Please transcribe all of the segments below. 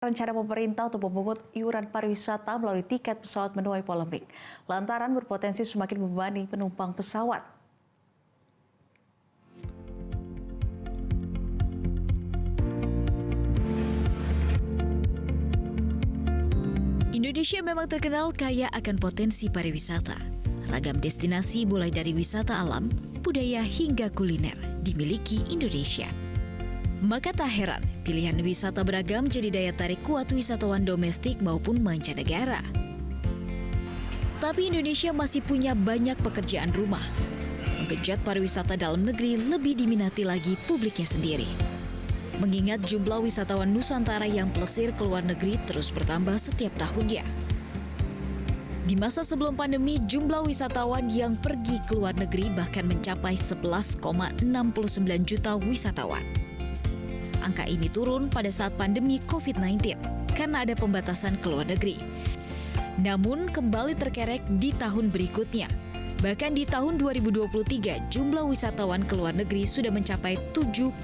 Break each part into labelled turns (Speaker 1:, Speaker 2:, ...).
Speaker 1: Rencana pemerintah untuk memungut iuran pariwisata melalui tiket pesawat menuai polemik, lantaran berpotensi semakin membebani penumpang pesawat.
Speaker 2: Indonesia memang terkenal kaya akan potensi pariwisata. Ragam destinasi mulai dari wisata alam, budaya hingga kuliner dimiliki Indonesia. Maka tak heran, pilihan wisata beragam jadi daya tarik kuat wisatawan domestik maupun mancanegara. Tapi Indonesia masih punya banyak pekerjaan rumah. Menggenjot pariwisata dalam negeri lebih diminati lagi publiknya sendiri. Mengingat jumlah wisatawan Nusantara yang plesir ke luar negeri terus bertambah setiap tahunnya. Di masa sebelum pandemi, jumlah wisatawan yang pergi ke luar negeri bahkan mencapai 11,69 juta wisatawan. Angka ini turun pada saat pandemi COVID-19 karena ada pembatasan ke luar negeri. Namun kembali terkerek di tahun berikutnya. Bahkan di tahun 2023, jumlah wisatawan ke luar negeri sudah mencapai 7,5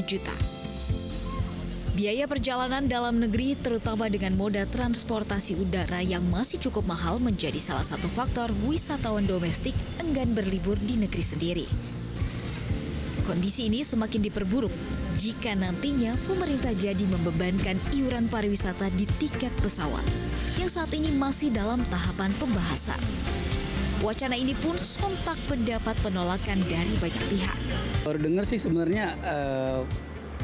Speaker 2: juta. Biaya perjalanan dalam negeri terutama dengan moda transportasi udara yang masih cukup mahal menjadi salah satu faktor wisatawan domestik enggan berlibur di negeri sendiri. Kondisi ini semakin diperburuk jika nantinya pemerintah jadi membebankan iuran pariwisata di tiket pesawat yang saat ini masih dalam tahapan pembahasan. Wacana ini pun sontak mendapat penolakan dari banyak pihak.
Speaker 3: Baru dengar sih sebenarnya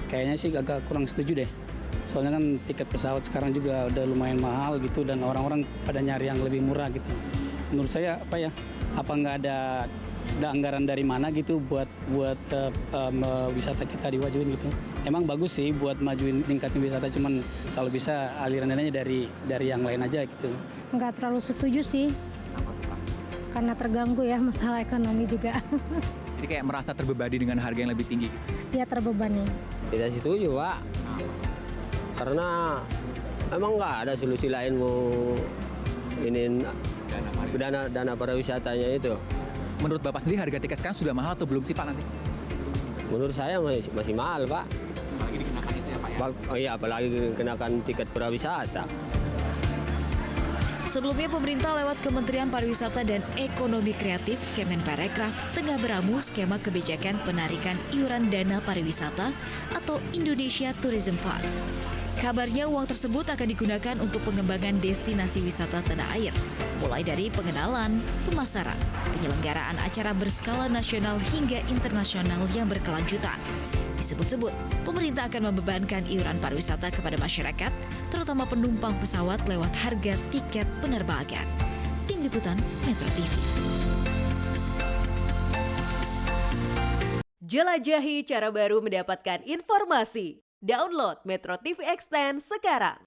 Speaker 3: kayaknya sih agak kurang setuju deh. Soalnya kan tiket pesawat sekarang juga udah lumayan mahal gitu dan orang-orang pada nyari yang lebih murah gitu. Menurut saya apa nggak ada anggaran dari mana gitu buat wisata kita diwajuin gitu. Emang bagus sih buat majuin tingkatin wisata, cuman kalau bisa aliran dananya dari yang lain aja gitu.
Speaker 4: Nggak terlalu setuju sih, karena terganggu ya masalah ekonomi juga.
Speaker 5: Jadi kayak merasa terbebani dengan harga yang lebih tinggi gitu?
Speaker 4: Ya terbebani.
Speaker 6: Tidak setuju, Pak. Karena emang nggak ada solusi lain mau ini dana pariwisatanya itu.
Speaker 5: Menurut Bapak sendiri harga tiket sekarang sudah mahal atau belum sih Pak nanti?
Speaker 6: Menurut saya masih mahal, Pak.
Speaker 5: Apalagi dikenakan itu ya Pak ya?
Speaker 6: Oh iya, apalagi dikenakan tiket pariwisata.
Speaker 2: Sebelumnya pemerintah lewat Kementerian Pariwisata dan Ekonomi Kreatif Kemenparekraf tengah beramu skema kebijakan penarikan iuran dana pariwisata atau Indonesia Tourism Fund. Kabarnya uang tersebut akan digunakan untuk pengembangan destinasi wisata tanah air, mulai dari pengenalan, pemasaran, penyelenggaraan acara berskala nasional hingga internasional yang berkelanjutan. Disebut-sebut, pemerintah akan membebankan iuran pariwisata kepada masyarakat, terutama penumpang pesawat lewat harga tiket penerbangan. Tim Liputan Metro TV.
Speaker 7: Jelajahi cara baru mendapatkan informasi. Download Metro TV Extend sekarang.